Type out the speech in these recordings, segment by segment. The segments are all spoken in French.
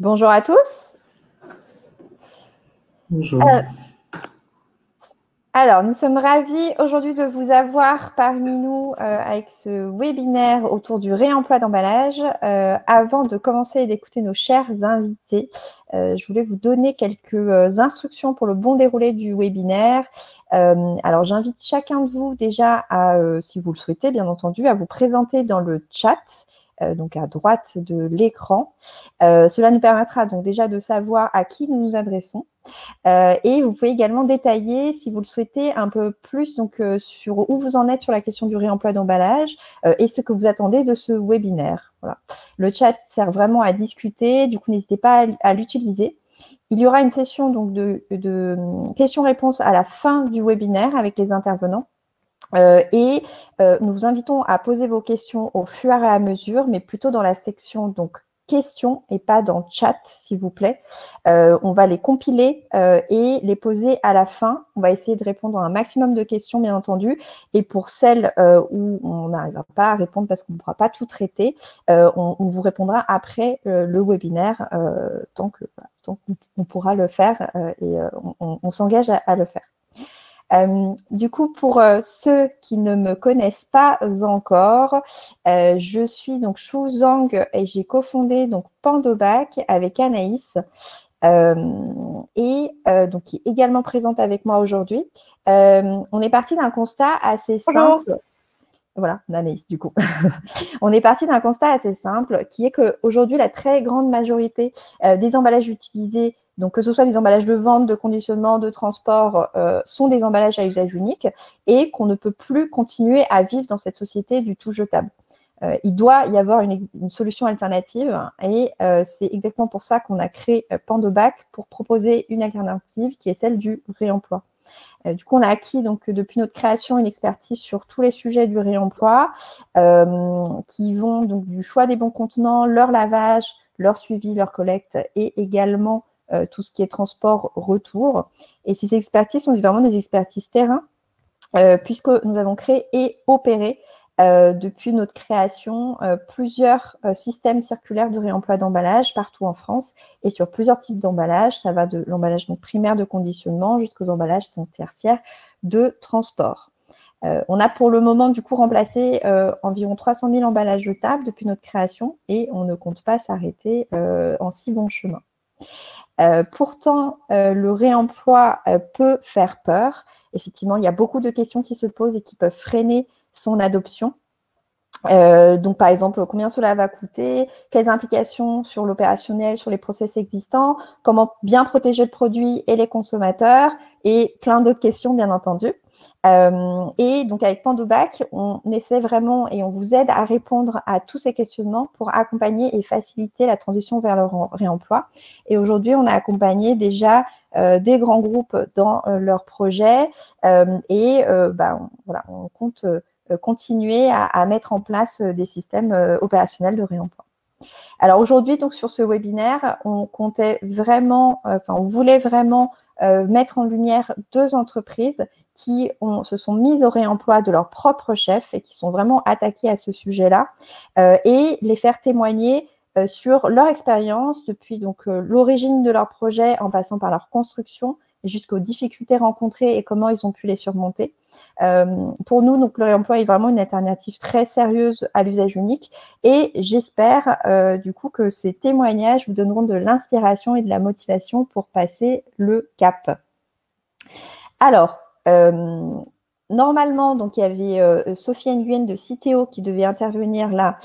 Bonjour à tous. Bonjour. Alors, nous sommes ravis aujourd'hui de vous avoir parmi nous avec ce webinaire autour du réemploi d'emballage. Avant de commencer et d'écouter nos chers invités, je voulais vous donner quelques instructions pour le bon déroulé du webinaire. Alors, j'invite chacun de vous déjà à, si vous le souhaitez, bien entendu, à vous présenter dans le chat. Donc à droite de l'écran. Cela nous permettra donc déjà de savoir à qui nous nous adressons. Et vous pouvez également détailler, si vous le souhaitez, un peu plus sur où vous en êtes sur la question du réemploi d'emballage et ce que vous attendez de ce webinaire. Voilà. Le chat sert vraiment à discuter, du coup, n'hésitez pas à l'utiliser. Il y aura une session donc, de questions-réponses à la fin du webinaire avec les intervenants. Nous vous invitons à poser vos questions au fur et à mesure, mais plutôt dans la section donc questions et pas dans chat, s'il vous plaît. On va les compiler et les poser à la fin. On va essayer de répondre à un maximum de questions, bien entendu. Et pour celles où on n'arrivera pas à répondre parce qu'on ne pourra pas tout traiter, on vous répondra après le webinaire tant qu'on pourra le faire et on s'engage à le faire. Du coup, pour ceux qui ne me connaissent pas encore, je suis donc Shu Zhang et j'ai cofondé donc Pandobac avec Anaïs donc qui est également présente avec moi aujourd'hui. On est parti d'un constat assez simple. Voilà, Anaïs du coup. On est parti d'un constat assez simple qui est qu'aujourd'hui, la très grande majorité des emballages utilisés, donc que ce soit des emballages de vente, de conditionnement, de transport, sont des emballages à usage unique et qu'on ne peut plus continuer à vivre dans cette société du tout jetable. Il doit y avoir une solution alternative et c'est exactement pour ça qu'on a créé Pandobac pour proposer une alternative qui est celle du réemploi. Du coup, on a acquis donc depuis notre création une expertise sur tous les sujets du réemploi qui vont donc du choix des bons contenants, leur lavage, leur suivi, leur collecte et également tout ce qui est transport, retour. Et ces expertises sont vraiment des expertises terrain puisque nous avons créé et opéré depuis notre création plusieurs systèmes circulaires de réemploi d'emballage partout en France et sur plusieurs types d'emballage. Ça va de l'emballage primaire de conditionnement jusqu'aux emballages tertiaires de transport. On a pour le moment du coup remplacé environ 300 000 emballages jetables depuis notre création et on ne compte pas s'arrêter en si bon chemin. Pourtant, le réemploi peut faire peur. Effectivement, il y a beaucoup de questions qui se posent et qui peuvent freiner son adoption. Donc, par exemple, combien cela va coûter, quelles implications sur l'opérationnel, sur les process existants, comment bien protéger le produit et les consommateurs, et plein d'autres questions, bien entendu. Et donc, avec Pandobac, on essaie vraiment et on vous aide à répondre à tous ces questionnements pour accompagner et faciliter la transition vers le réemploi. Et aujourd'hui, on a accompagné déjà des grands groupes dans leurs projets voilà, on compte continuer à mettre en place des systèmes opérationnels de réemploi. Alors aujourd'hui, donc sur ce webinaire, on voulait vraiment mettre en lumière deux entreprises qui se sont mises au réemploi de leurs propres chefs et qui sont vraiment attaquées à ce sujet-là et les faire témoigner sur leur expérience depuis donc l'origine de leur projet en passant par leur construction jusqu'aux difficultés rencontrées et comment ils ont pu les surmonter. Pour nous, donc, le réemploi est vraiment une alternative très sérieuse à l'usage unique et j'espère du coup que ces témoignages vous donneront de l'inspiration et de la motivation pour passer le cap. Alors, normalement, donc, il y avait Sophie Nguyen de Citeo qui devait intervenir là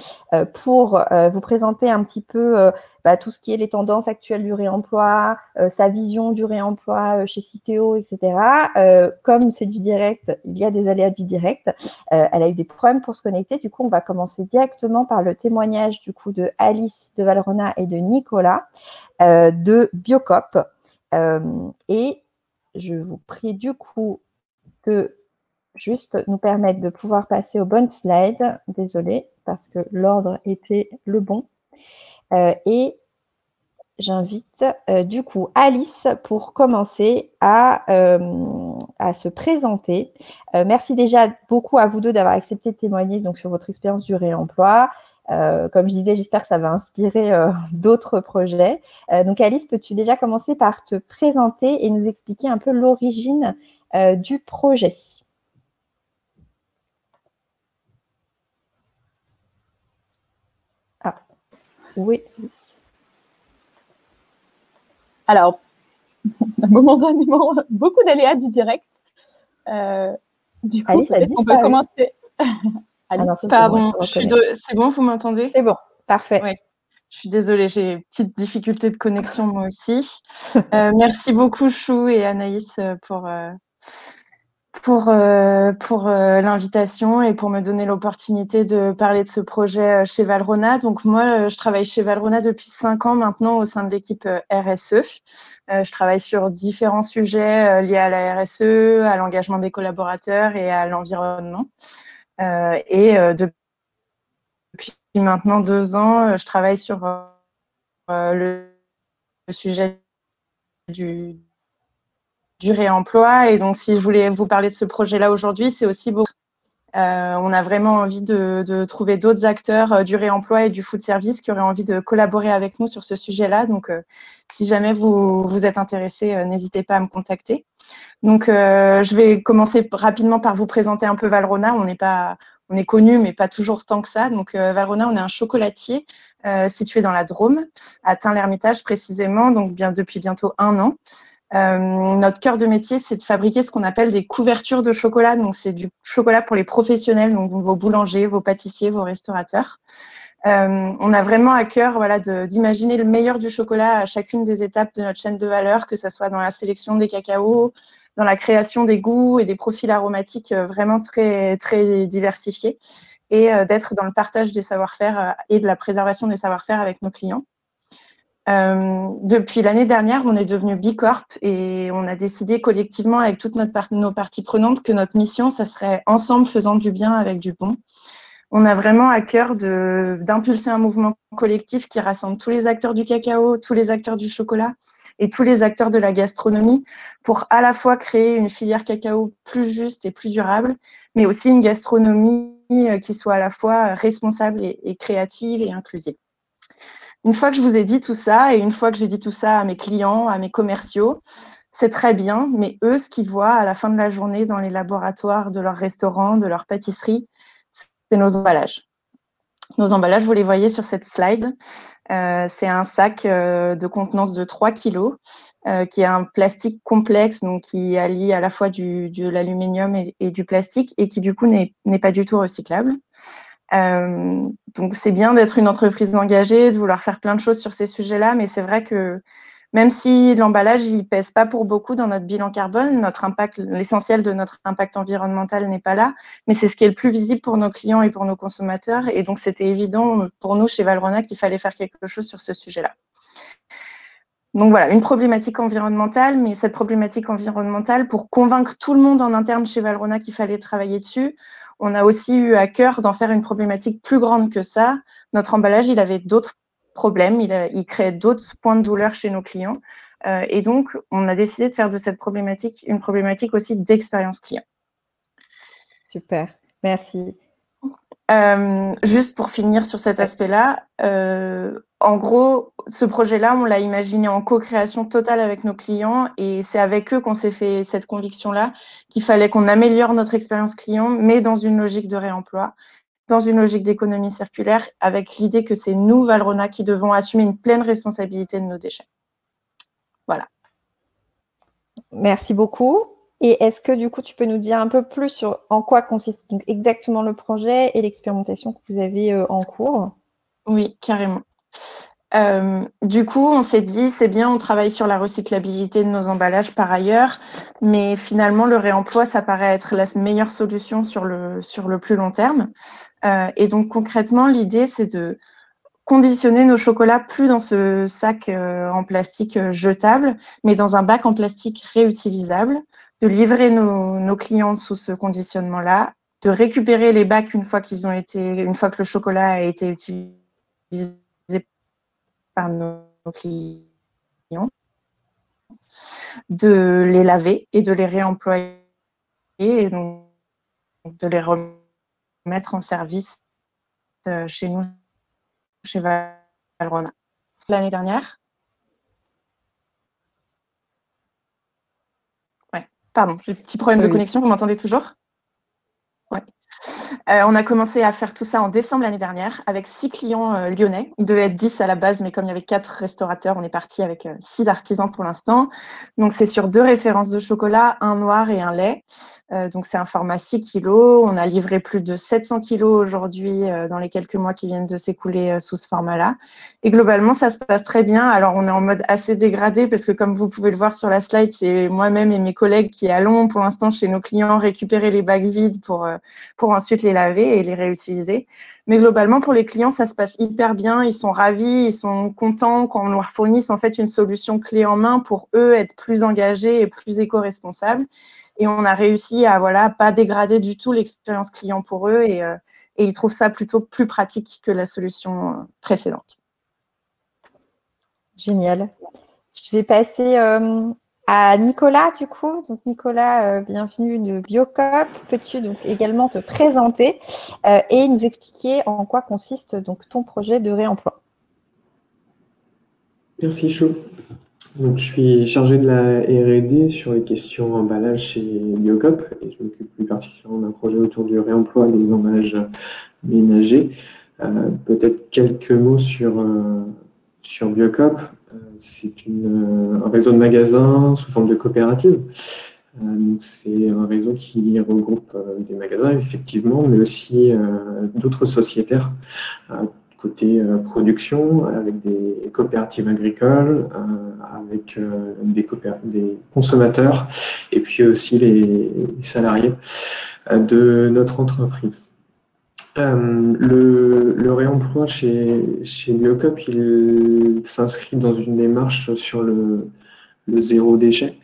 pour vous présenter un petit peu tout ce qui est les tendances actuelles du réemploi, sa vision du réemploi chez Citeo, etc. Comme c'est du direct, il y a des aléas du direct. Elle a eu des problèmes pour se connecter. Du coup, on va commencer directement par le témoignage du coup de Alice de Valrhona et de Nicolas de Biocop. Et je vous prie du coup de juste nous permettre de pouvoir passer aux bonnes slides. Désolée, parce que l'ordre était le bon. Et j'invite du coup Alice pour commencer à se présenter. Merci déjà beaucoup à vous deux d'avoir accepté de témoigner donc, sur votre expérience du réemploi. Comme je disais, j'espère que ça va inspirer d'autres projets. Donc Alice, peux-tu déjà commencer par te présenter et nous expliquer un peu l'origine du projet? Ah, oui. Alors, momentanément, beaucoup d'aléas du direct. Du coup, Alice, peut-être qu'on peut commencer. Alice, pardon, c'est bon, vous m'entendez? C'est bon, parfait. Ouais. Je suis désolée, j'ai une petite difficulté de connexion moi aussi. Merci beaucoup Chou et Anaïs pour l'invitation et pour me donner l'opportunité de parler de ce projet chez Valrhona. Donc moi, je travaille chez Valrhona depuis 5 ans maintenant au sein de l'équipe RSE. Je travaille sur différents sujets liés à la RSE, à l'engagement des collaborateurs et à l'environnement. Depuis maintenant 2 ans, je travaille sur le sujet du réemploi. Et donc, si je voulais vous parler de ce projet-là aujourd'hui, c'est aussi beaucoup. On a vraiment envie de trouver d'autres acteurs du réemploi et du food service qui auraient envie de collaborer avec nous sur ce sujet-là. Donc, si jamais vous êtes intéressé, n'hésitez pas à me contacter. Donc, je vais commencer rapidement par vous présenter un peu Valrhona. On est connu, mais pas toujours tant que ça. Donc, Valrhona, on est un chocolatier situé dans la Drôme, à Tain-l'Hermitage précisément, donc depuis bientôt 1 an. Notre cœur de métier, c'est de fabriquer ce qu'on appelle des couvertures de chocolat. Donc, c'est du chocolat pour les professionnels, donc vos boulangers, vos pâtissiers, vos restaurateurs. On a vraiment à cœur d'imaginer le meilleur du chocolat à chacune des étapes de notre chaîne de valeur, que ce soit dans la sélection des cacaos, dans la création des goûts et des profils aromatiques vraiment très, très diversifiés, et d'être dans le partage des savoir-faire et de la préservation des savoir-faire avec nos clients. Depuis l'année dernière, on est devenu Bicorp et on a décidé collectivement avec toutes nos parties prenantes que notre mission, ça serait ensemble faisant du bien avec du bon. On a vraiment à cœur d'impulser un mouvement collectif qui rassemble tous les acteurs du cacao, tous les acteurs du chocolat et tous les acteurs de la gastronomie pour à la fois créer une filière cacao plus juste et plus durable, mais aussi une gastronomie qui soit à la fois responsable et créative et inclusive. Une fois que je vous ai dit tout ça, et une fois que j'ai dit tout ça à mes clients, à mes commerciaux, c'est très bien, mais eux, ce qu'ils voient à la fin de la journée dans les laboratoires de leur restaurant, de leur pâtisserie, c'est nos emballages. Nos emballages, vous les voyez sur cette slide. C'est un sac de contenance de 3 kg, qui est un plastique complexe, donc qui allie à la fois de l'aluminium et du plastique, et qui du coup n'est pas du tout recyclable. Donc, c'est bien d'être une entreprise engagée, de vouloir faire plein de choses sur ces sujets-là, mais c'est vrai que même si l'emballage ne pèse pas pour beaucoup dans notre bilan carbone, l'essentiel de notre impact environnemental n'est pas là, mais c'est ce qui est le plus visible pour nos clients et pour nos consommateurs. Et donc, c'était évident pour nous, chez Valrhona, qu'il fallait faire quelque chose sur ce sujet-là. Donc voilà, une problématique environnementale, mais cette problématique environnementale, pour convaincre tout le monde en interne chez Valrhona qu'il fallait travailler dessus, on a aussi eu à cœur d'en faire une problématique plus grande que ça. Notre emballage, il avait d'autres problèmes, il créait d'autres points de douleur chez nos clients. Et donc, on a décidé de faire de cette problématique une problématique aussi d'expérience client. Super, merci. Juste pour finir sur cet aspect-là, en gros, ce projet-là, on l'a imaginé en co-création totale avec nos clients et c'est avec eux qu'on s'est fait cette conviction-là qu'il fallait qu'on améliore notre expérience client, mais dans une logique de réemploi, dans une logique d'économie circulaire, avec l'idée que c'est nous, Valrhona, qui devons assumer une pleine responsabilité de nos déchets. Voilà. Merci beaucoup. Et est-ce que du coup, tu peux nous dire un peu plus sur en quoi consiste donc, exactement le projet et l'expérimentation que vous avez en cours? Oui, carrément. Du coup, on s'est dit, c'est bien, on travaille sur la recyclabilité de nos emballages par ailleurs, mais finalement, le réemploi, ça paraît être la meilleure solution sur le plus long terme. Et donc, concrètement, l'idée, c'est de conditionner nos chocolats plus dans ce sac en plastique jetable, mais dans un bac en plastique réutilisable, de livrer nos clients sous ce conditionnement-là, de récupérer les bacs une fois que le chocolat a été utilisé par nos clients de les laver et de les réemployer et donc de les remettre en service chez nous, chez Valrhona. L'année dernière. Ouais, pardon, j'ai un petit problème de connexion, vous m'entendez toujours? Ouais. On a commencé à faire tout ça en décembre l'année dernière avec 6 clients lyonnais. Il devait être 10 à la base, mais comme il y avait 4 restaurateurs, on est parti avec 6 artisans pour l'instant. Donc, c'est sur 2 références de chocolat, un noir et un lait. Donc, c'est un format 6 kilos. On a livré plus de 700 kilos aujourd'hui dans les quelques mois qui viennent de s'écouler sous ce format-là. Et globalement, ça se passe très bien. Alors, on est en mode assez dégradé parce que comme vous pouvez le voir sur la slide, c'est moi-même et mes collègues qui allons pour l'instant chez nos clients récupérer les bacs vides pour ensuite les laver et les réutiliser. Mais globalement, pour les clients, ça se passe hyper bien. Ils sont ravis, ils sont contents quand on leur fournisse en fait une solution clé en main pour eux être plus engagés et plus éco-responsables. Et on a réussi à pas dégrader du tout l'expérience client pour eux et ils trouvent ça plutôt plus pratique que la solution précédente. Génial. Je vais passer à Nicolas, du coup. Donc, Nicolas, bienvenue de Biocop. Peux-tu donc également te présenter et nous expliquer en quoi consiste donc ton projet de réemploi? Merci, Chou. Donc, je suis chargé de la R&D sur les questions emballage chez Biocop et je m'occupe plus particulièrement d'un projet autour du réemploi des emballages ménagers. Peut-être quelques mots sur Biocop. C'est un réseau de magasins sous forme de coopérative. C'est un réseau qui regroupe des magasins, effectivement, mais aussi d'autres sociétaires côté production, avec des coopératives agricoles, avec des consommateurs, et puis aussi les salariés de notre entreprise. Le réemploi chez Biocop, il s'inscrit dans une démarche sur le zéro déchet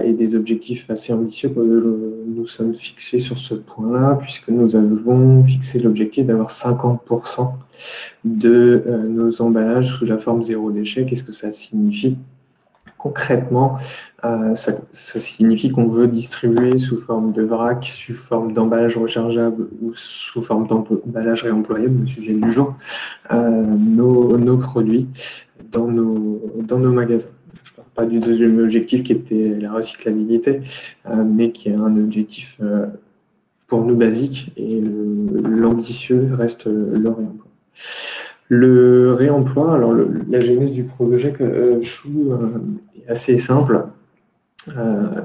et des objectifs assez ambitieux que nous sommes fixés sur ce point-là, puisque nous avons fixé l'objectif d'avoir 50% de nos emballages sous la forme zéro déchet. Qu'est-ce que ça signifie? Concrètement, ça signifie qu'on veut distribuer sous forme de vrac, sous forme d'emballage rechargeable ou sous forme d'emballage réemployable, le sujet du jour, nos produits dans nos magasins. Je ne parle pas du deuxième objectif qui était la recyclabilité, mais qui est un objectif pour nous basique et l'ambitieux reste le réemploi. Le réemploi, alors la genèse du projet Chou est assez simple.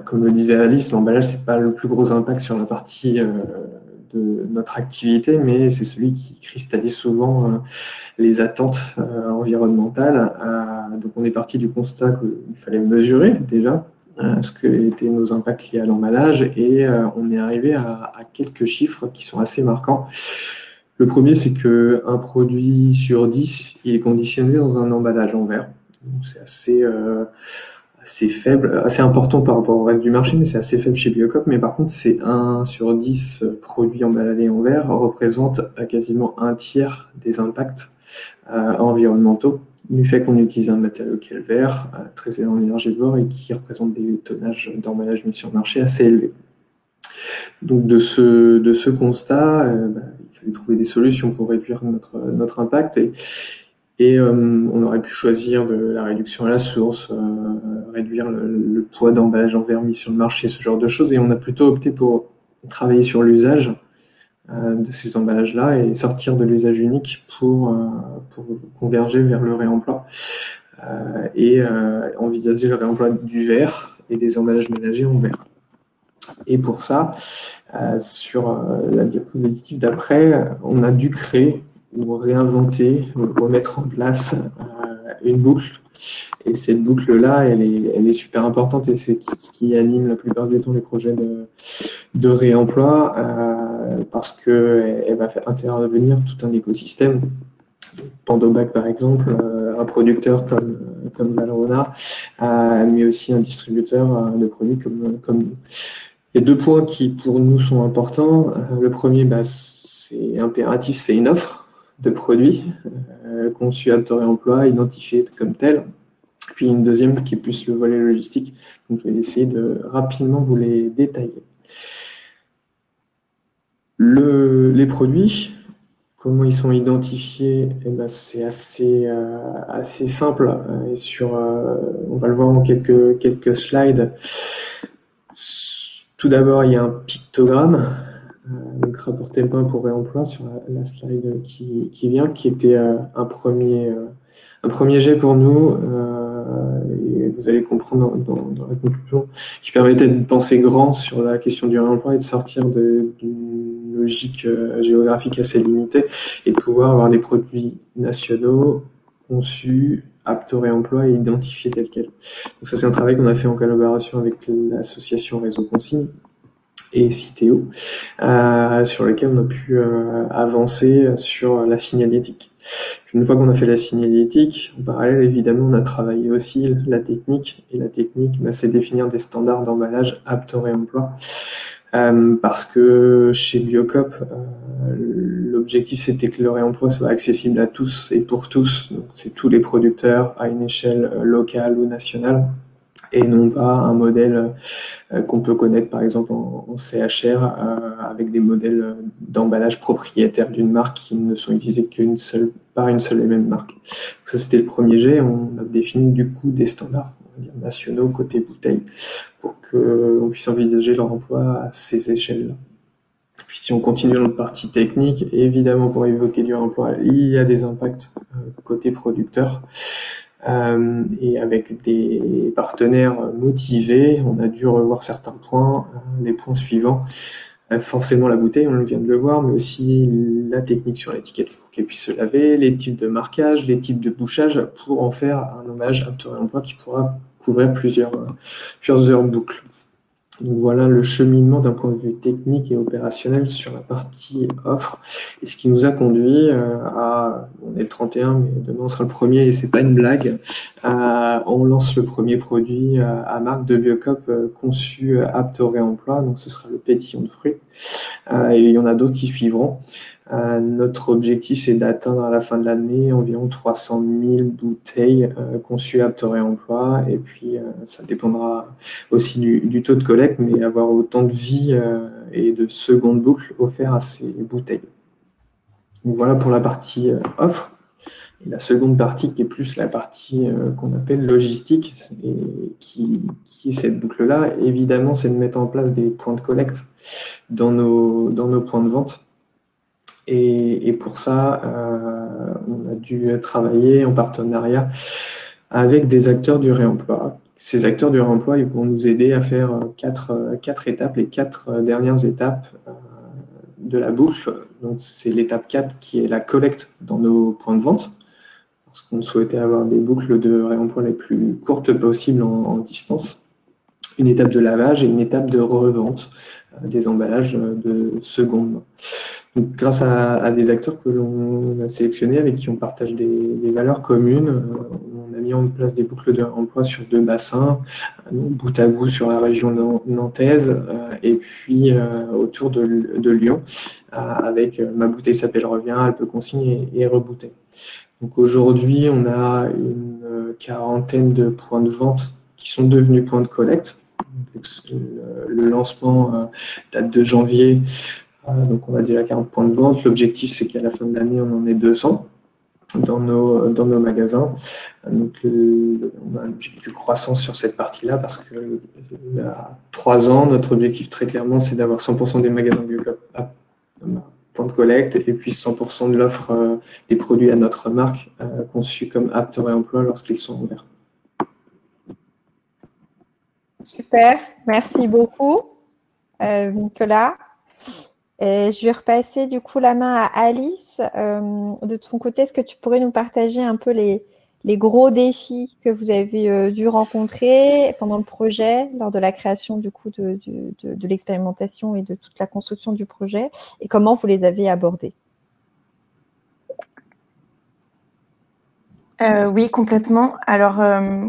Comme le disait Alice, l'emballage, ce n'est pas le plus gros impact sur la partie de notre activité, mais c'est celui qui cristallise souvent les attentes environnementales. Donc on est parti du constat qu'il fallait mesurer déjà ce que étaient nos impacts liés à l'emballage et on est arrivé à quelques chiffres qui sont assez marquants. Le premier, c'est qu'un produit sur 10, il est conditionné dans un emballage en verre. C'est assez faible, assez important par rapport au reste du marché, mais c'est assez faible chez Biocop. Mais par contre, c'est 1 sur 10 produits emballés en verre représente quasiment un tiers des impacts environnementaux du fait qu'on utilise un matériau qui est le verre, très énergivore et qui représente des tonnages d'emballage mis sur le marché assez élevés. Donc de ce constat, il fallait trouver des solutions pour réduire notre impact et on aurait pu choisir de la réduction à la source, réduire le poids d'emballage en verre mis sur le marché, ce genre de choses, et on a plutôt opté pour travailler sur l'usage de ces emballages-là et sortir de l'usage unique pour converger vers le réemploi et envisager le réemploi du verre et des emballages ménagers en verre. Et pour ça, sur la diapositive d'après, on a dû créer ou réinventer, remettre en place une boucle. Et cette boucle-là, elle est super importante et c'est ce qui anime la plupart du temps les projets de réemploi parce qu'elle va faire intervenir tout un écosystème. Pandobac, par exemple, un producteur comme Valrhona, mais aussi un distributeur de produits comme nous. Les 2 points qui, pour nous, sont importants. Le premier, c'est impératif, c'est une offre de produits conçue à réemploi, identifiée comme telle, Puis une deuxième qui est plus le volet logistique. Donc, je vais essayer de rapidement vous les détailler. Les produits, comment ils sont identifiés, eh ben, c'est assez simple. Et on va le voir en quelques slides. Tout d'abord, il y a un pictogramme, donc rapport TEMP1 pour réemploi sur la slide qui vient, qui était un premier jet pour nous. Et vous allez comprendre dans la conclusion, qui permettait de penser grand sur la question du réemploi et de sortir d'une logique géographique assez limitée et de pouvoir avoir des produits nationaux conçus, aptes au réemploi et identifiés tels quels. Donc ça, c'est un travail qu'on a fait en collaboration avec l'association Réseau Consigne et Citeo, sur lequel on a pu avancer sur la signalétique. Une fois qu'on a fait la signalétique, en parallèle, évidemment, on a travaillé aussi la technique. Et la technique, c'est définir des standards d'emballage aptes au réemploi. Parce que chez Biocop, l'objectif, c'était que le réemploi soit accessible à tous et pour tous. Donc, c'est tous les producteurs à une échelle locale ou nationale, et non pas un modèle qu'on peut connaître par exemple en CHR avec des modèles d'emballage propriétaires d'une marque qui ne sont utilisés par une seule et même marque. Donc ça, c'était le premier jet. On a défini du coup des standards, on va dire, nationaux côté bouteille pour qu'on puisse envisager leur emploi à ces échelles-là. Puis si on continue dans notre partie technique, évidemment pour évoquer du réemploi, il y a des impacts côté producteur. Et avec des partenaires motivés, on a dû revoir certains points, les points suivants. Forcément la bouteille, on vient de le voir, mais aussi la technique sur l'étiquette pour qu'elle puisse se laver, les types de marquage, les types de bouchage pour en faire un hommage apte au réemploi qui pourra couvrir plusieurs heures boucles. Donc voilà le cheminement d'un point de vue technique et opérationnel sur la partie offre, et ce qui nous a conduit on est le 31, mais demain on sera le 1er, et c'est pas une blague, on lance le premier produit à marque de Biocop conçu apte au réemploi, donc ce sera le pétillon de fruits, et il y en a d'autres qui suivront. Notre objectif, c'est d'atteindre à la fin de l'année environ 300 000 bouteilles conçues aptes au réemploi. Et puis, ça dépendra aussi du taux de collecte, mais avoir autant de vie et de seconde boucle offert à ces bouteilles. Donc voilà pour la partie offre. Et la seconde partie, qui est plus la partie qu'on appelle logistique, et qui est cette boucle-là, évidemment, c'est de mettre en place des points de collecte dans nos points de vente. Et pour ça, on a dû travailler en partenariat avec des acteurs du réemploi. Ces acteurs du réemploi, ils vont nous aider à faire quatre étapes, les 4 dernières étapes de la boucle. Donc, c'est l'étape 4 qui est la collecte dans nos points de vente, parce qu'on souhaitait avoir des boucles de réemploi les plus courtes possibles en distance. Une étape de lavage et une étape de revente des emballages de seconde main. Donc, grâce à des acteurs que l'on a sélectionnés, avec qui on partage des valeurs communes, on a mis en place des boucles de réemploi sur 2 bassins, bout à bout sur la région nantaise, et puis autour de Lyon, avec Ma Bouteille s'appelle Revient, Alpes Consigne et Rebouteille. Donc aujourd'hui, on a une quarantaine de points de vente qui sont devenus points de collecte. Le lancement date de janvier. Donc on a déjà 40 points de vente. L'objectif, c'est qu'à la fin de l'année, on en ait 200 dans nos magasins. Donc on a un objectif de croissance sur cette partie-là, parce qu'il y a 3 ans, notre objectif très clairement, c'est d'avoir 100% des magasins Biocop à point de collecte, et puis 100% de l'offre des produits à notre marque conçus comme aptes au réemploi lorsqu'ils sont ouverts. Super, merci beaucoup Nicolas. Je vais repasser du coup la main à Alice. De ton côté, est-ce que tu pourrais nous partager un peu les gros défis que vous avez dû rencontrer pendant le projet, lors de la création du coup de l'expérimentation et de toute la construction du projet, et comment vous les avez abordés? Oui, complètement. Alors,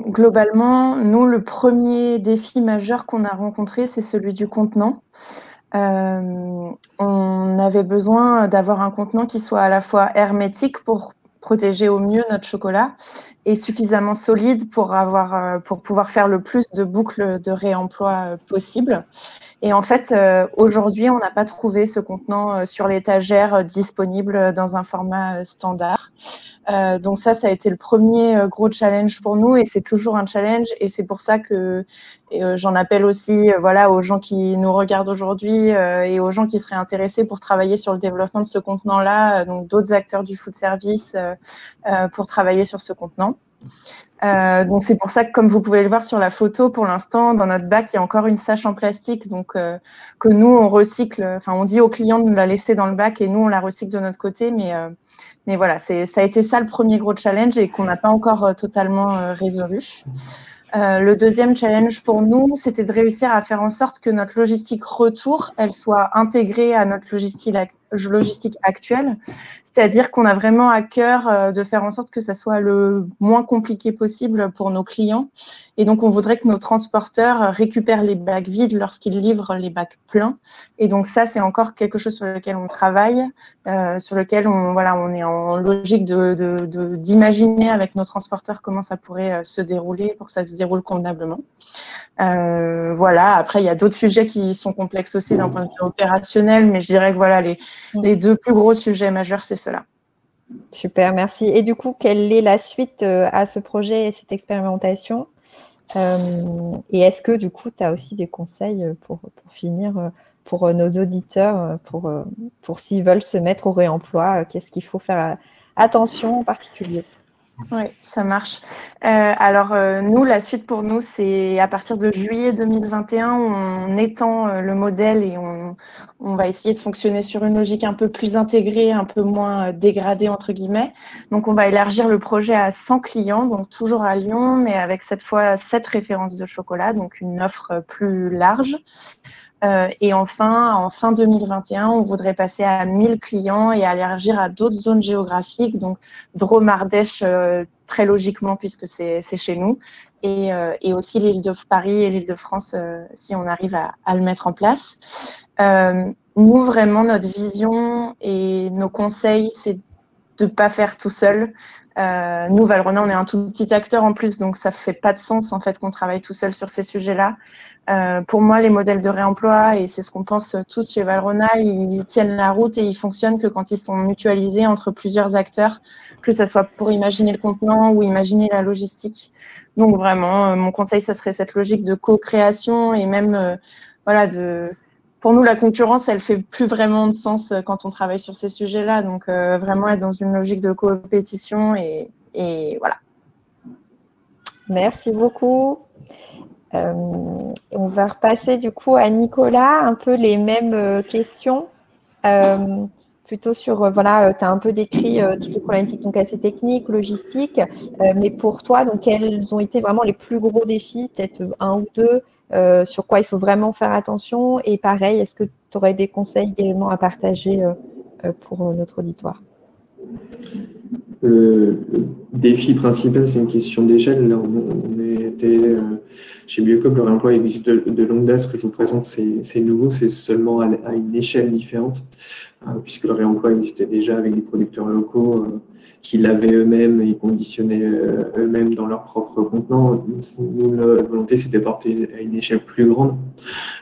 globalement, nous, le premier défi majeur qu'on a rencontré, c'est celui du contenant. On avait besoin d'avoir un contenant qui soit à la fois hermétique pour protéger au mieux notre chocolat, est suffisamment solide pour pouvoir faire le plus de boucles de réemploi possible. Et en fait, aujourd'hui, on n'a pas trouvé ce contenant sur l'étagère disponible dans un format standard. Donc ça a été le premier gros challenge pour nous et c'est toujours un challenge. Et c'est pour ça que j'en appelle aussi voilà, aux gens qui nous regardent aujourd'hui et aux gens qui seraient intéressés pour travailler sur le développement de ce contenant-là, donc d'autres acteurs du food service pour travailler sur ce contenant. Donc c'est pour ça que, comme vous pouvez le voir sur la photo, pour l'instant, dans notre bac, il y a encore une sache en plastique, donc que nous, on recycle. Enfin, on dit aux clients de nous la laisser dans le bac et nous, on la recycle de notre côté. Mais voilà, ça a été ça le premier gros challenge et qu'on n'a pas encore totalement résolu. Le deuxième challenge pour nous, c'était de réussir à faire en sorte que notre logistique retour, elle soit intégrée à notre logistique actuelle. C'est-à-dire qu'on a vraiment à cœur de faire en sorte que ça soit le moins compliqué possible pour nos clients. Et donc, on voudrait que nos transporteurs récupèrent les bacs vides lorsqu'ils livrent les bacs pleins. Et donc, ça, c'est encore quelque chose sur lequel on travaille, sur lequel on est en logique d'imaginer avec nos transporteurs comment ça pourrait se dérouler pour que ça se déroule convenablement. Voilà. Après, il y a d'autres sujets qui sont complexes aussi d'un point de vue opérationnel, mais je dirais que voilà, les deux plus gros sujets majeurs, c'est cela. Super, merci. Et du coup, quelle est la suite à ce projet et cette expérimentation? Et est-ce que du coup, tu as aussi des conseils pour finir pour nos auditeurs, pour s'ils veulent se mettre au réemploi, qu'est-ce qu'il faut faire attention en particulier? Oui, ça marche. Alors, nous, la suite pour nous, c'est à partir de juillet 2021, on étend le modèle et on va essayer de fonctionner sur une logique un peu plus intégrée, un peu moins dégradée, entre guillemets. Donc, on va élargir le projet à 100 clients, donc toujours à Lyon, mais avec cette fois 7 références de chocolat, donc une offre plus large. Et enfin, en fin 2021, on voudrait passer à 1000 clients et élargir à d'autres zones géographiques, donc Drôme-Ardèche très logiquement puisque c'est chez nous, et aussi l'île de Paris et l'île de France si on arrive à le mettre en place. Nous, vraiment, notre vision et nos conseils, c'est de ne pas faire tout seul. Nous, Valrhona, on est un tout petit acteur en plus, donc ça ne fait pas de sens en fait qu'on travaille tout seul sur ces sujets-là. Pour moi, les modèles de réemploi, et c'est ce qu'on pense tous chez Valrhona, ils tiennent la route et ils fonctionnent que quand ils sont mutualisés entre plusieurs acteurs, que ce soit pour imaginer le contenant ou imaginer la logistique. Donc vraiment, mon conseil, ça serait cette logique de co-création et même, voilà, pour nous, la concurrence, elle fait plus vraiment de sens quand on travaille sur ces sujets-là. Donc vraiment être dans une logique de compétition et voilà. Merci beaucoup. On va repasser du coup à Nicolas, un peu les mêmes questions, plutôt sur, voilà, tu as un peu décrit toutes les problématiques donc assez techniques, logistiques, mais pour toi, donc, quels ont été vraiment les plus gros défis, peut-être un ou deux, sur quoi il faut vraiment faire attention, et pareil, est-ce que tu aurais des conseils également à partager pour notre auditoire? Le défi principal, c'est une question d'échelle. Là, on était chez Biocop, le réemploi existe de longue date. Ce que je vous présente, c'est nouveau, c'est seulement à une échelle différente, puisque le réemploi existait déjà avec des producteurs locaux qui l'avaient eux-mêmes et conditionnaient eux-mêmes dans leur propre contenant. Nous, la volonté, c'était de porter à une échelle plus grande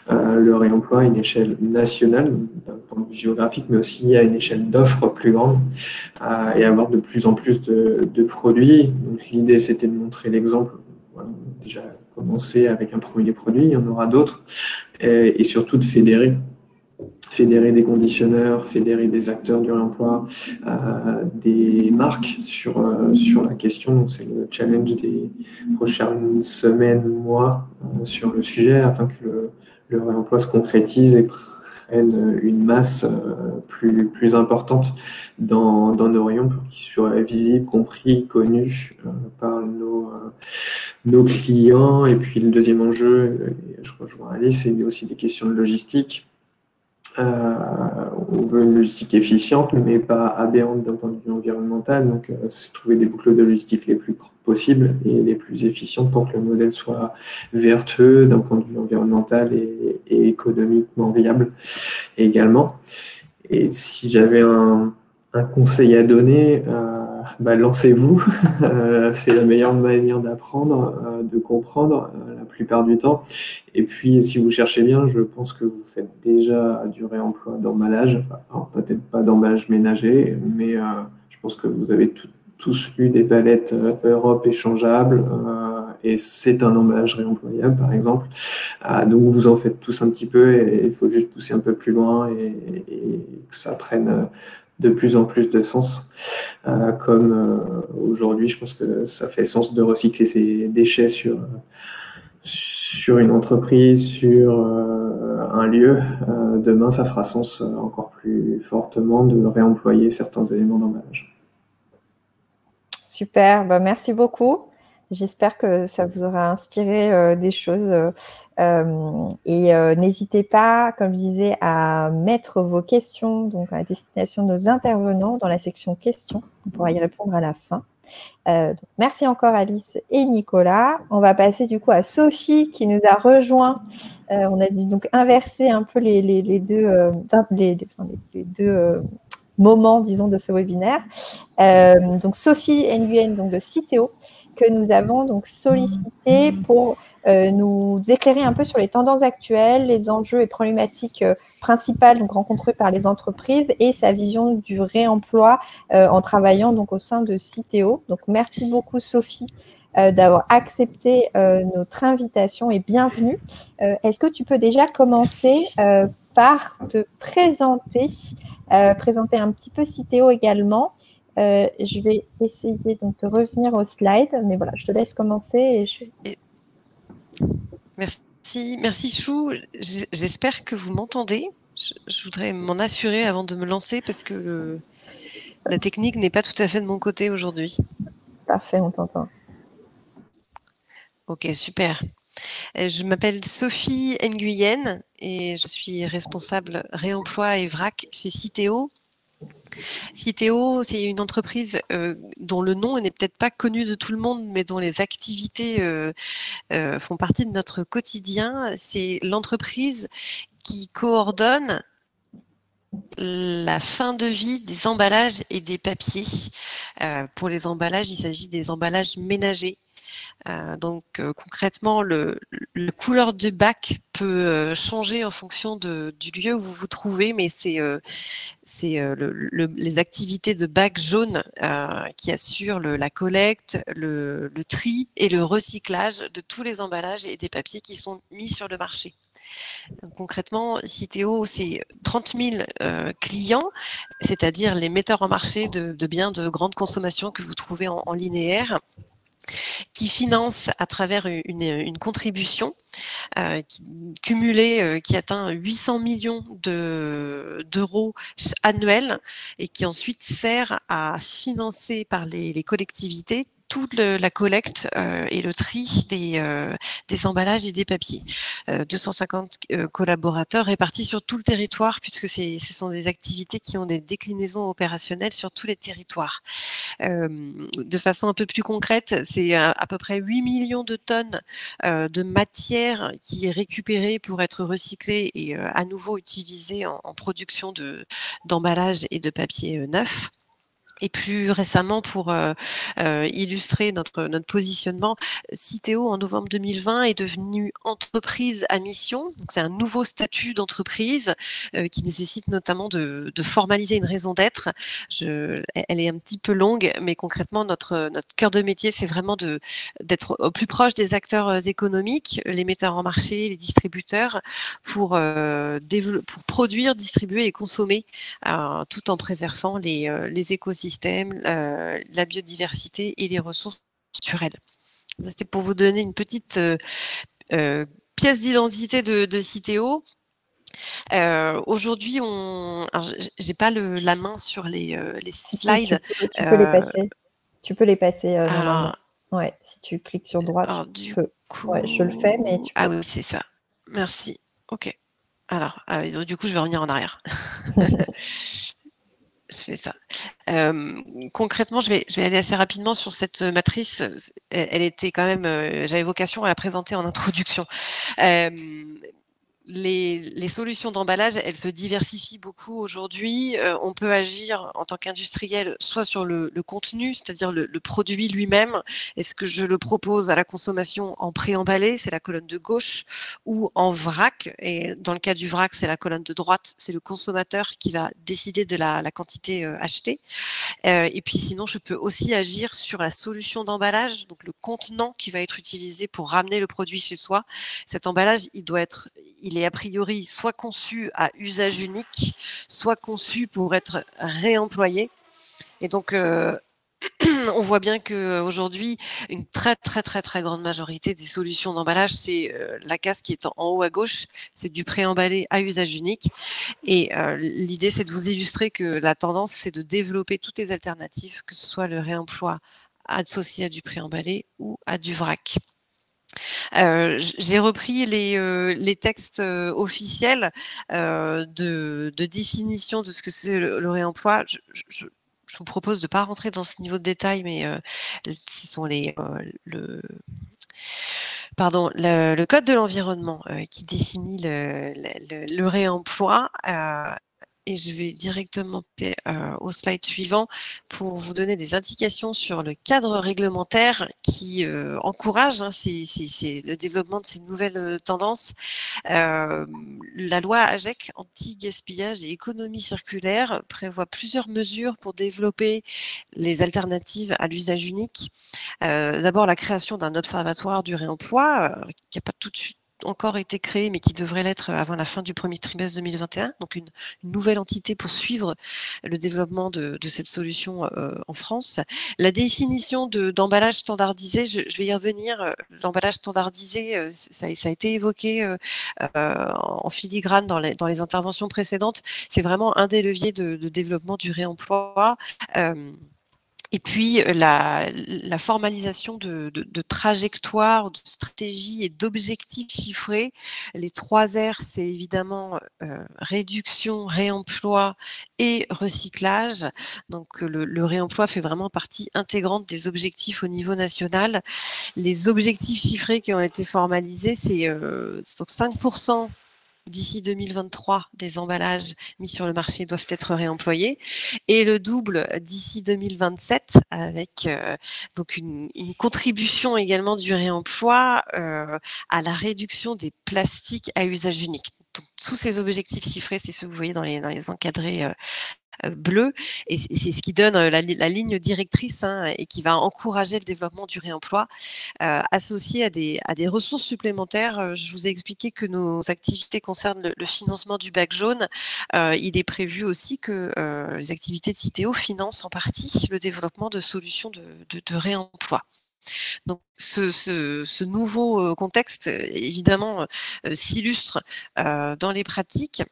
le réemploi à une échelle nationale, d'un point de vue géographique, mais aussi à une échelle d'offres plus grande et avoir de plus en plus de produits. Donc l'idée, c'était de montrer l'exemple. Voilà, on a déjà commencé avec un premier produit, il y en aura d'autres, et surtout de fédérer des conditionneurs, fédérer des acteurs du réemploi, des marques sur la question. C'est le challenge des prochaines semaines, mois sur le sujet, afin que le réemploi se concrétise et prenne une masse plus importante dans nos rayons pour qu'il soit visible, compris, connu par nos clients. Et puis le deuxième enjeu, je rejoins Alice, c'est aussi des questions de logistique. On veut une logistique efficiente, mais pas aberrante d'un point de vue environnemental. Donc, c'est trouver des boucles de logistique les plus possibles et les plus efficientes pour que le modèle soit vertueux d'un point de vue environnemental et économiquement viable également. Et si j'avais un conseil à donner lancez-vous. C'est la meilleure manière d'apprendre, de comprendre la plupart du temps. Et puis, si vous cherchez bien, je pense que vous faites déjà du réemploi d'emballage. Alors, peut-être pas d'emballage ménager, mais je pense que vous avez tous eu des palettes Europe échangeables. Et c'est un emballage réemployable, par exemple. Donc, vous en faites tous un petit peu et il faut juste pousser un peu plus loin et que ça prenne de plus en plus de sens. Comme aujourd'hui, je pense que ça fait sens de recycler ses déchets sur une entreprise, sur un lieu. Demain, ça fera sens encore plus fortement de réemployer certains éléments d'emballage. Super, merci beaucoup. J'espère que ça vous aura inspiré des choses. Et n'hésitez pas, comme je disais, à mettre vos questions donc à destination de nos intervenants dans la section questions. On pourra y répondre à la fin. Donc, merci encore Alice et Nicolas. On va passer du coup à Sophie qui nous a rejoint. On a dû donc inverser un peu les deux moments, disons, de ce webinaire. Donc Sophie Nguyen donc de Citeo, que nous avons donc sollicité pour nous éclairer un peu sur les tendances actuelles, les enjeux et problématiques principales donc rencontrées par les entreprises et sa vision du réemploi en travaillant donc au sein de Citeo. Donc merci beaucoup Sophie d'avoir accepté notre invitation et bienvenue. Est-ce que tu peux déjà commencer par te présenter, présenter un petit peu Citeo également. Je vais essayer donc de revenir au slide, mais voilà, je te laisse commencer. Merci Chou. J'espère que vous m'entendez. Je voudrais m'en assurer avant de me lancer parce que la technique n'est pas tout à fait de mon côté aujourd'hui. Parfait, on t'entend. Ok, super. Je m'appelle Sophie Nguyen et je suis responsable réemploi et vrac chez Citeo. Citeo, c'est une entreprise dont le nom n'est peut-être pas connu de tout le monde, mais dont les activités font partie de notre quotidien. C'est l'entreprise qui coordonne la fin de vie des emballages et des papiers. Pour les emballages, il s'agit des emballages ménagers. Donc concrètement, le couleur du bac peut changer en fonction du lieu où vous vous trouvez, mais c'est les activités de bac jaune qui assurent la collecte, le tri et le recyclage de tous les emballages et des papiers qui sont mis sur le marché. Donc, concrètement, Citeo, c'est 30 000 clients, c'est-à-dire les metteurs en marché de biens de grande consommation que vous trouvez en linéaire, qui finance à travers une contribution cumulée qui atteint 800 millions d'euros annuels et qui ensuite sert à financer par les collectivités toute la collecte et le tri des emballages et des papiers. 250 collaborateurs répartis sur tout le territoire puisque ce sont des activités qui ont des déclinaisons opérationnelles sur tous les territoires. De façon un peu plus concrète, c'est à peu près 8 millions de tonnes de matière qui est récupérée pour être recyclée et à nouveau utilisée en production d'emballages et de papier neuf. Et plus récemment, pour illustrer notre positionnement, Citeo, en novembre 2020, est devenue entreprise à mission. C'est un nouveau statut d'entreprise qui nécessite notamment de formaliser une raison d'être. Elle est un petit peu longue, mais concrètement, notre cœur de métier, c'est vraiment d'être au plus proche des acteurs économiques, les metteurs en marché, les distributeurs, pour produire, distribuer et consommer tout en préservant les écosystèmes, la biodiversité et les ressources naturelles. C'était pour vous donner une petite pièce d'identité de Citeo. Aujourd'hui, j'ai pas la main sur les slides. Tu peux les passer. Tu peux les passer. Alors, ouais, si tu cliques sur droite, alors, tu peux. Ouais, je le fais, mais tu peux. Ah oui, c'est ça. Merci. Ok. Alors, du coup, je vais revenir en arrière. Je fais ça. Concrètement, je vais aller assez rapidement sur cette matrice. Elle était quand même, j'avais vocation à la présenter en introduction. les solutions d'emballage, elles se diversifient beaucoup aujourd'hui. On peut agir en tant qu'industriel soit sur le contenu, c'est-à-dire le produit lui-même. Est-ce que je le propose à la consommation en préemballé, c'est la colonne de gauche, ou en vrac? Et dans le cas du vrac, c'est la colonne de droite. C'est le consommateur qui va décider de la quantité achetée. Et puis sinon, je peux aussi agir sur la solution d'emballage, donc le contenant qui va être utilisé pour ramener le produit chez soi. Cet emballage, il est a priori soit conçu à usage unique, soit conçu pour être réemployé. Et donc, on voit bien qu'aujourd'hui, une très grande majorité des solutions d'emballage, c'est la case qui est en haut à gauche, c'est du préemballé à usage unique. Et l'idée, c'est de vous illustrer que la tendance, c'est de développer toutes les alternatives, que ce soit le réemploi associé à du préemballé ou à du vrac. J'ai repris les textes officiels de définition de ce que c'est le réemploi. Je vous propose de ne pas rentrer dans ce niveau de détail, mais ce sont le Code de l'environnement qui définit le réemploi. Et je vais directement au slide suivant pour vous donner des indications sur le cadre réglementaire qui encourage c'est le développement de ces nouvelles tendances. La loi AGEC, anti-gaspillage et économie circulaire, prévoit plusieurs mesures pour développer les alternatives à l'usage unique. D'abord, la création d'un observatoire du réemploi qui n'a pas tout de suite encore été créé, mais qui devrait l'être avant la fin du premier trimestre 2021, donc une nouvelle entité pour suivre le développement de cette solution en France. La définition d'emballage standardisé, je vais y revenir. L'emballage standardisé, ça a été évoqué en filigrane dans les interventions précédentes. C'est vraiment un des leviers de développement du réemploi. Et puis, la formalisation de trajectoires, de stratégies et d'objectifs chiffrés. Les 3 R, c'est évidemment réduction, réemploi et recyclage. Donc, le réemploi fait vraiment partie intégrante des objectifs au niveau national. Les objectifs chiffrés qui ont été formalisés, c'est donc 5% d'ici 2023, des emballages mis sur le marché doivent être réemployés, et le double d'ici 2027, avec donc une contribution également du réemploi à la réduction des plastiques à usage unique. Donc, tous ces objectifs chiffrés, c'est ce que vous voyez dans les encadrés bleu, et c'est ce qui donne la ligne directrice et qui va encourager le développement du réemploi associé à des ressources supplémentaires. Je vous ai expliqué que nos activités concernent le financement du bac jaune. Il est prévu aussi que les activités de Citeo financent en partie le développement de solutions de réemploi. Donc, ce nouveau contexte, évidemment, s'illustre dans les pratiques.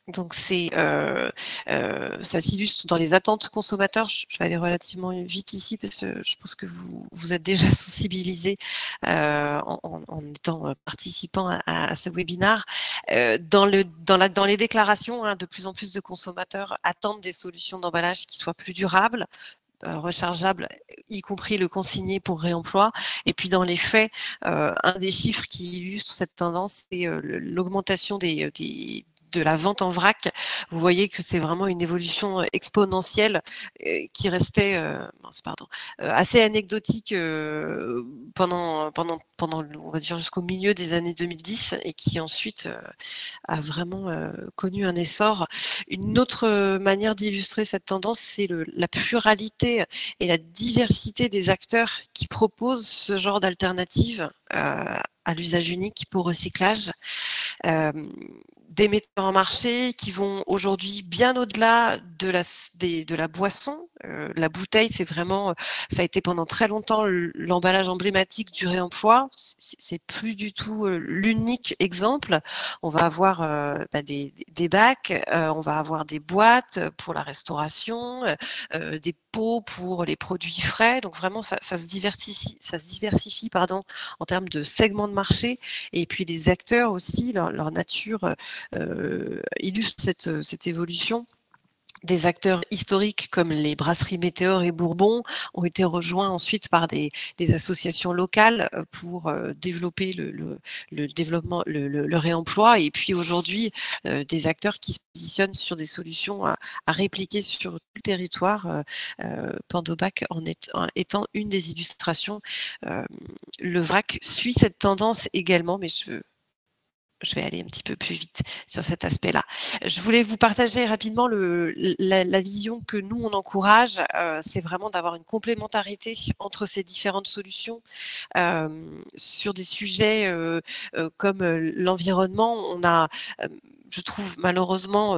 Donc, ça s'illustre dans les attentes consommateurs. Je vais aller relativement vite ici parce que je pense que vous êtes déjà sensibilisés en étant participant à ce webinaire. Dans les déclarations, de plus en plus de consommateurs attendent des solutions d'emballage qui soient plus durables, rechargeables, y compris le consigné pour réemploi. Et puis dans les faits, un des chiffres qui illustre cette tendance, c'est l'augmentation de la vente en vrac. Vous voyez que c'est vraiment une évolution exponentielle qui restait assez anecdotique pendant on va dire jusqu'au milieu des années 2010, et qui ensuite a vraiment connu un essor. Une autre manière d'illustrer cette tendance, c'est la pluralité et la diversité des acteurs qui proposent ce genre d'alternative à l'usage unique pour recyclage. Des metteurs en marché qui vont aujourd'hui bien au-delà de la boisson. La bouteille, c'est vraiment, ça a été pendant très longtemps l'emballage emblématique du réemploi. C'est plus du tout l'unique exemple. On va avoir des bacs, on va avoir des boîtes pour la restauration, des pots pour les produits frais. Donc vraiment, ça se diversifie en termes de segments de marché. Et puis les acteurs aussi, leur nature illustre cette évolution. des acteurs historiques comme les brasseries Météor et Bourbon ont été rejoints ensuite par des associations locales pour développer le développement, le réemploi. Et puis aujourd'hui, des acteurs qui se positionnent sur des solutions à répliquer sur tout le territoire, Pendobac étant une des illustrations. Le VRAC suit cette tendance également, mais je vais aller un petit peu plus vite sur cet aspect-là. Je voulais vous partager rapidement la vision que nous, on encourage. C'est vraiment d'avoir une complémentarité entre ces différentes solutions. Sur des sujets comme l'environnement, on a, je trouve malheureusement,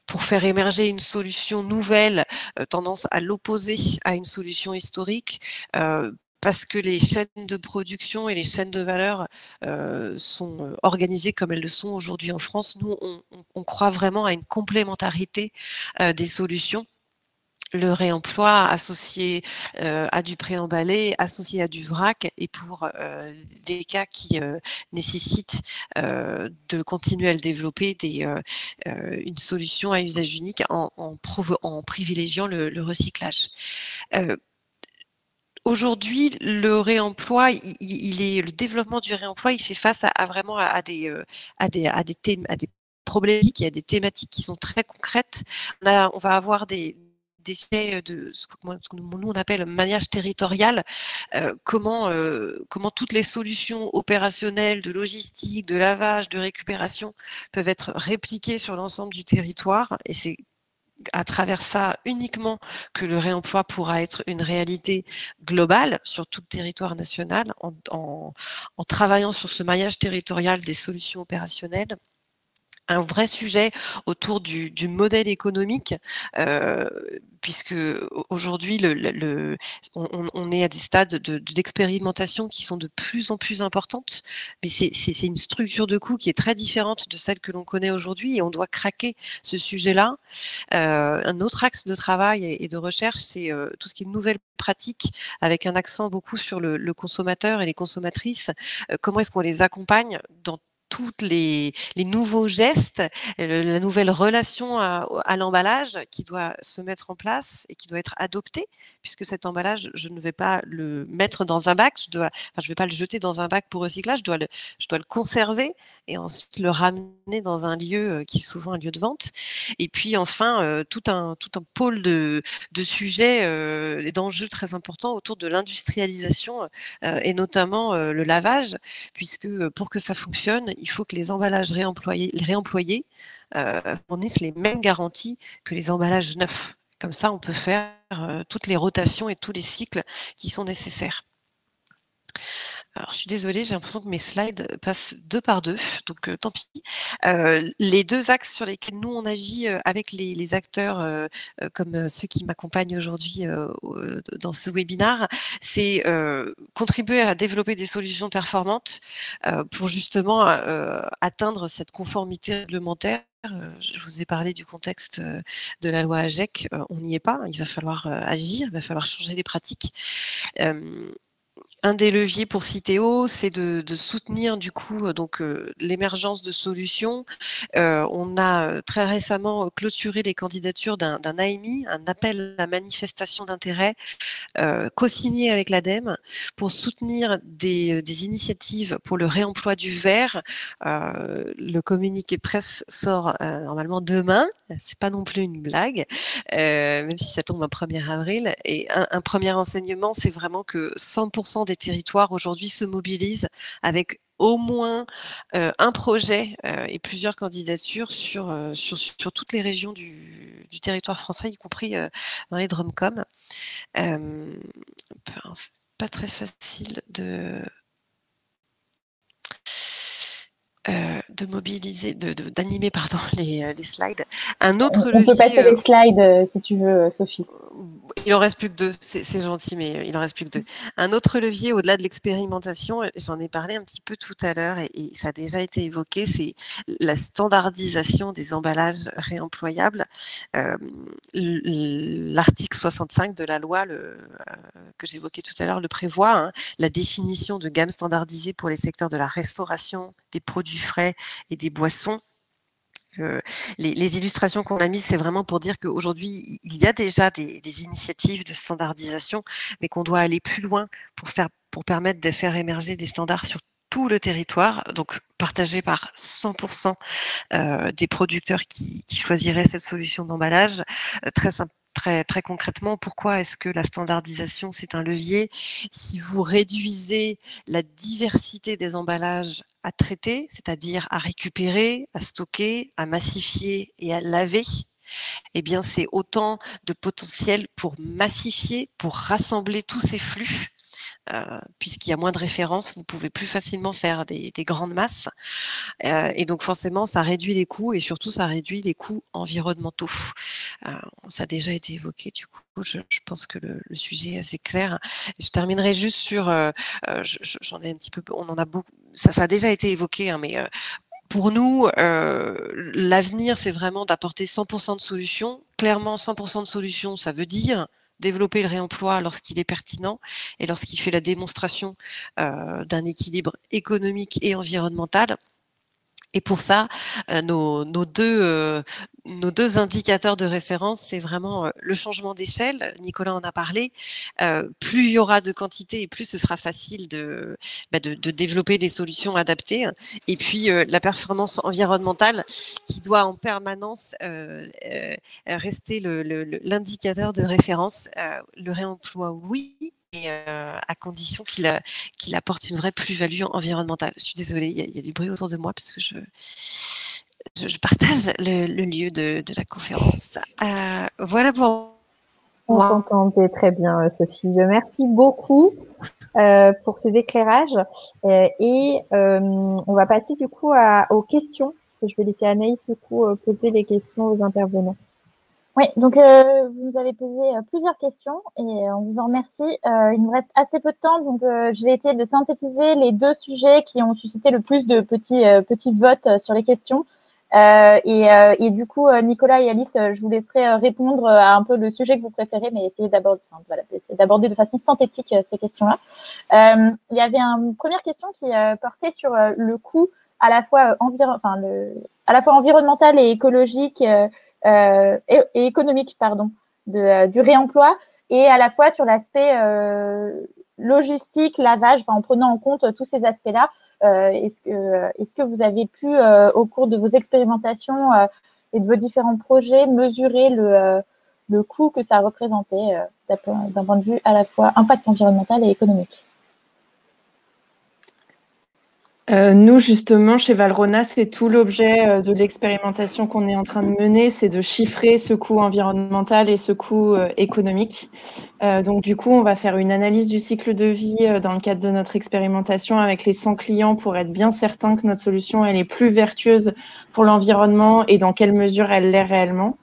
pour faire émerger une solution nouvelle, tendance à l'opposer à une solution historique. Parce que les chaînes de production et les chaînes de valeur sont organisées comme elles le sont aujourd'hui en France. Nous, on croit vraiment à une complémentarité des solutions. Le réemploi associé à du préemballé, associé à du vrac, et pour des cas qui nécessitent de continuer à le développer, une solution à usage unique en privilégiant le recyclage. Aujourd'hui, le réemploi, le développement du réemploi, il fait face à des problématiques et à des thématiques qui sont très concrètes. On va avoir des sujets de ce que nous on appelle maillage territorial, comment toutes les solutions opérationnelles de logistique, de lavage, de récupération peuvent être répliquées sur l'ensemble du territoire, et c'est à travers ça uniquement que le réemploi pourra être une réalité globale sur tout le territoire national en travaillant sur ce maillage territorial des solutions opérationnelles. Un vrai sujet autour du modèle économique, puisque aujourd'hui on est à des stades d'expérimentation qui sont de plus en plus importantes, mais c'est une structure de coût qui est très différente de celle que l'on connaît aujourd'hui, et on doit craquer ce sujet-là. Un autre axe de travail et de recherche, c'est tout ce qui est nouvelles pratiques, avec un accent beaucoup sur le consommateur et les consommatrices. Comment est-ce qu'on les accompagne dans toutes les nouveaux gestes, la nouvelle relation à l'emballage qui doit se mettre en place et qui doit être adopté, puisque cet emballage, je ne vais pas le mettre dans un bac, je vais pas le jeter dans un bac pour recyclage, je dois le conserver et ensuite le ramener dans un lieu qui est souvent un lieu de vente. Et puis enfin, tout un pôle de sujets et d'enjeux très importants autour de l'industrialisation et notamment le lavage, puisque pour que ça fonctionne, il faut que les emballages réemployés fournissent les mêmes garanties que les emballages neufs. Comme ça, on peut faire toutes les rotations et tous les cycles qui sont nécessaires. Alors, je suis désolée, j'ai l'impression que mes slides passent deux par deux, donc tant pis. Les deux axes sur lesquels nous, on agit avec les acteurs comme ceux qui m'accompagnent aujourd'hui dans ce webinaire, c'est contribuer à développer des solutions performantes pour justement atteindre cette conformité réglementaire. Je vous ai parlé du contexte de la loi AGEC, on n'y est pas, il va falloir agir, il va falloir changer les pratiques. Un des leviers pour Citeo, c'est de soutenir du coup l'émergence de solutions. On a très récemment clôturé les candidatures d'un AMI, un appel à manifestation d'intérêt, co-signé avec l'ADEME pour soutenir des initiatives pour le réemploi du verre. Le communiqué de presse sort normalement demain. C'est pas non plus une blague, même si ça tombe un 1er avril. Et un premier enseignement, c'est vraiment que 100% des territoires aujourd'hui se mobilisent avec au moins un projet et plusieurs candidatures sur toutes les régions du territoire français, y compris dans les DROMCOM. C'est pas très facile de mobiliser, d'animer les slides. Un autre levier. On peut passer les slides si tu veux, Sophie. Il en reste plus que deux, c'est gentil, mais il en reste plus que deux. Un autre levier au-delà de l'expérimentation, j'en ai parlé un petit peu tout à l'heure et ça a déjà été évoqué, c'est la standardisation des emballages réemployables. L'article 65 de la loi que j'évoquais tout à l'heure le prévoit, hein, la définition de gamme standardisée pour les secteurs de la restauration, des produits frais et des boissons. les illustrations qu'on a mises, c'est vraiment pour dire qu'aujourd'hui, il y a déjà des initiatives de standardisation, mais qu'on doit aller plus loin pour permettre de faire émerger des standards sur tout le territoire, donc partagés par 100% des producteurs qui choisiraient cette solution d'emballage. Très concrètement, pourquoi est-ce que la standardisation, c'est un levier? Si vous réduisez la diversité des emballages à traiter, c'est-à-dire à récupérer, à stocker, à massifier et à laver, eh bien, c'est autant de potentiel pour massifier, pour rassembler tous ces flux. Puisqu'il y a moins de références, vous pouvez plus facilement faire des grandes masses. Et donc forcément, ça réduit les coûts et surtout, ça réduit les coûts environnementaux. Ça a déjà été évoqué, du coup, je pense que le sujet est assez clair. Je terminerai juste sur, j'en ai un petit peu, on en a beaucoup, ça a déjà été évoqué, hein, mais pour nous, l'avenir, c'est vraiment d'apporter 100% de solutions. Clairement, 100% de solutions, ça veut dire développer le réemploi lorsqu'il est pertinent et lorsqu'il fait la démonstration d'un équilibre économique et environnemental. Et pour ça, nos deux indicateurs de référence, c'est vraiment le changement d'échelle. Nicolas en a parlé. Plus il y aura de quantité et plus ce sera facile de développer des solutions adaptées. Et puis la performance environnementale qui doit en permanence rester l'indicateur de référence. Le réemploi, oui. Et à condition qu'il apporte une vraie plus-value environnementale. Je suis désolée, il y a du bruit autour de moi parce que je partage le lieu de la conférence. Voilà pour On moi. t'entendait très bien, Sophie. Merci beaucoup pour ces éclairages. On va passer du coup aux questions. Je vais laisser Anaïs du coup poser les questions aux intervenants. Oui, donc vous nous avez posé plusieurs questions et on vous en remercie. Il nous reste assez peu de temps, donc je vais essayer de synthétiser les deux sujets qui ont suscité le plus de petits votes sur les questions. Et du coup, Nicolas et Alice, je vous laisserai répondre à un peu le sujet que vous préférez, mais essayez d'aborder de façon synthétique ces questions-là. Il y avait une première question qui portait sur le coût à la fois environnemental et écologique et économique, du réemploi, et à la fois sur l'aspect logistique, lavage, en prenant en compte tous ces aspects-là. Est-ce que vous avez pu, au cours de vos expérimentations et de vos différents projets, mesurer le coût que ça représentait d'un point de vue à la fois impact environnemental et économique? Nous, justement, chez Valrhona, c'est tout l'objet de l'expérimentation qu'on est en train de mener, c'est de chiffrer ce coût environnemental et ce coût économique. Donc, du coup, on va faire une analyse du cycle de vie dans le cadre de notre expérimentation avec les 100 clients pour être bien certain que notre solution, elle est plus vertueuse pour l'environnement et dans quelle mesure elle l'est réellement.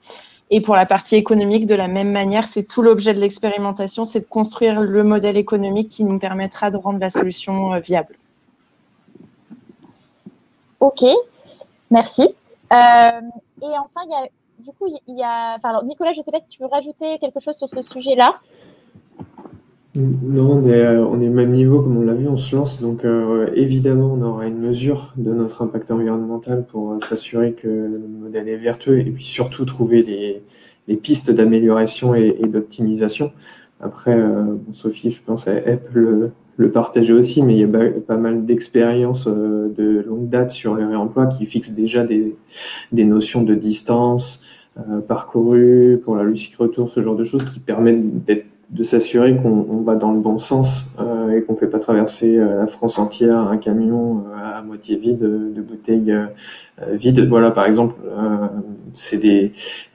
Et pour la partie économique, de la même manière, c'est tout l'objet de l'expérimentation, c'est de construire le modèle économique qui nous permettra de rendre la solution viable. Ok, merci. Et enfin, alors, Nicolas, je ne sais pas si tu veux rajouter quelque chose sur ce sujet-là. Non, on est au même niveau, comme on l'a vu, on se lance. Donc, évidemment, on aura une mesure de notre impact environnemental pour s'assurer que le modèle est vertueux et puis surtout trouver les pistes d'amélioration et d'optimisation. Après, Sophie, je pense, elle peut le partager aussi, mais il y a pas mal d'expériences de longue date sur les réemplois qui fixent déjà des notions de distance parcourue pour la logistique retour, ce genre de choses qui permettent de s'assurer qu'on va dans le bon sens et qu'on ne fait pas traverser la France entière un camion à moitié vide de bouteilles vides. Voilà, par exemple, c'est des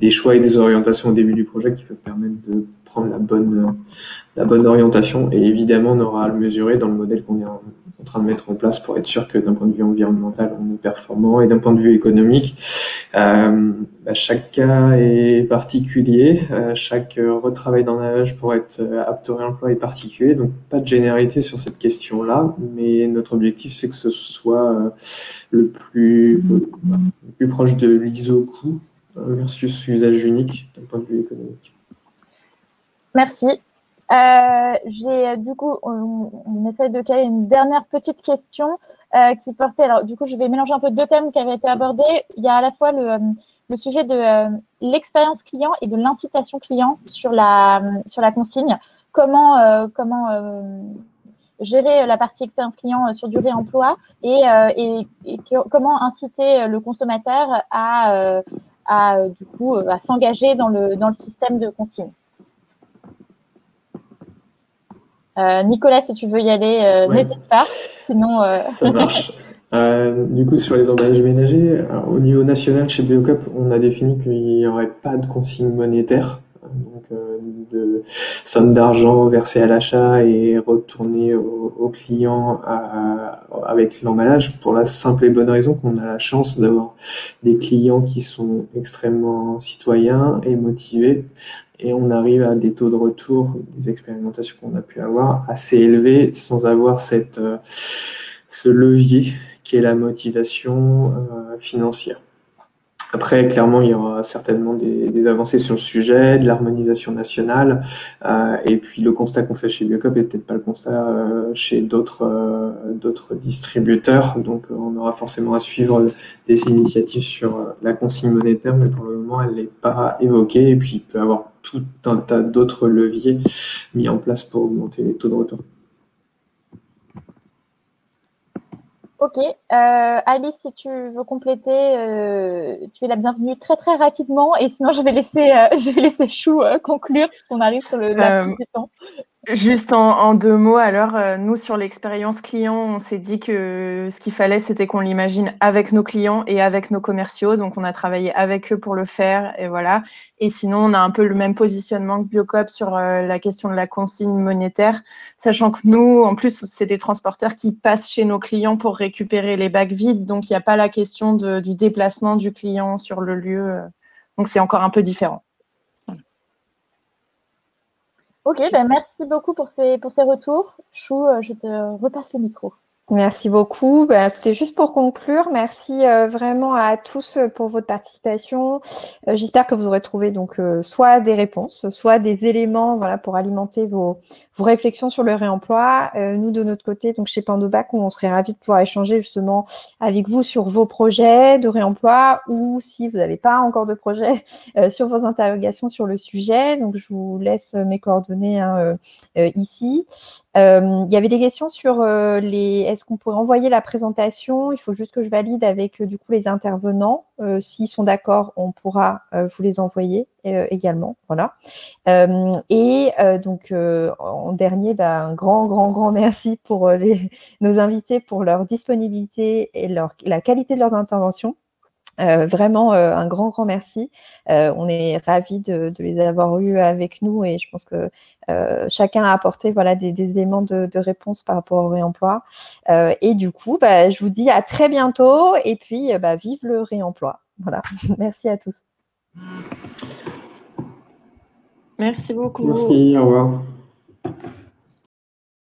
choix et des orientations au début du projet qui peuvent permettre de prendre la bonne orientation. Et évidemment, on aura à le mesurer dans le modèle qu'on est en train de mettre en place pour être sûr que d'un point de vue environnemental, on est performant. Et d'un point de vue économique, chaque cas est particulier. Chaque retravail d'emballage pour être apte au réemploi est particulier. Donc, pas de généralité sur cette question-là. Mais notre objectif, c'est que ce soit le plus proche de l'ISO coût versus usage unique d'un point de vue économique. Merci. Du coup, on essaie de caler une dernière petite question. qui portait, alors du coup, je vais mélanger un peu deux thèmes qui avaient été abordés. Il y a à la fois le sujet de l'expérience client et de l'incitation client sur la consigne. Comment gérer la partie expérience client sur du réemploi et comment inciter le consommateur à s'engager dans le système de consigne. Nicolas, si tu veux y aller, Ouais. n'hésite pas. Sinon, Ça marche. Du coup, sur les emballages ménagers, alors, au niveau national, chez Biocop, on a défini qu'il n'y aurait pas de consigne monétaire, donc de somme d'argent versée à l'achat et retournée au client avec l'emballage, pour la simple et bonne raison qu'on a la chance d'avoir des clients qui sont extrêmement citoyens et motivés. Et on arrive à des taux de retour, des expérimentations qu'on a pu avoir, assez élevés, sans avoir ce levier qui est la motivation financière. Après, clairement, il y aura certainement des avancées sur le sujet, de l'harmonisation nationale, et puis le constat qu'on fait chez Biocop est peut-être pas le constat chez d'autres distributeurs. Donc, on aura forcément à suivre des initiatives sur la consigne monétaire, mais pour le moment, elle n'est pas évoquée. Et puis, il peut y avoir tout un tas d'autres leviers mis en place pour augmenter les taux de retour. Ok. Alice, si tu veux compléter, tu es la bienvenue très très rapidement. Et sinon, je vais laisser Chou conclure, parce qu'on arrive sur la fin du temps. Juste en deux mots, alors, nous, sur l'expérience client, on s'est dit que ce qu'il fallait, c'était qu'on l'imagine avec nos clients et avec nos commerciaux. Donc, on a travaillé avec eux pour le faire, et voilà. Et sinon, on a un peu le même positionnement que Biocop sur la question de la consigne monétaire, sachant que nous, en plus, c'est des transporteurs qui passent chez nos clients pour récupérer les bacs vides. Donc, il n'y a pas la question du déplacement du client sur le lieu. Donc, c'est encore un peu différent. Ok, ben merci beaucoup pour ces retours. Chou, je te repasse le micro. Merci beaucoup. C'était juste pour conclure. Merci vraiment à tous pour votre participation. J'espère que vous aurez trouvé donc soit des réponses, soit des éléments, voilà, pour alimenter vos réflexions sur le réemploi. Nous, de notre côté, donc chez Pandobac, on serait ravis de pouvoir échanger justement avec vous sur vos projets de réemploi, ou si vous n'avez pas encore de projet, sur vos interrogations sur le sujet. Donc, je vous laisse mes coordonnées ici. Il y avait des questions sur est-ce qu'on pourrait envoyer la présentation? Il faut juste que je valide avec du coup les intervenants. S'ils sont d'accord, on pourra vous les envoyer également. Voilà. Donc en dernier, un grand merci pour nos invités, pour leur disponibilité et la qualité de leurs interventions. Vraiment un grand merci. On est ravis de les avoir eus avec nous, et je pense que chacun a apporté des éléments de réponse par rapport au réemploi. Et du coup, je vous dis à très bientôt, et puis vive le réemploi. Voilà. Merci à tous. Merci beaucoup. Merci, au revoir.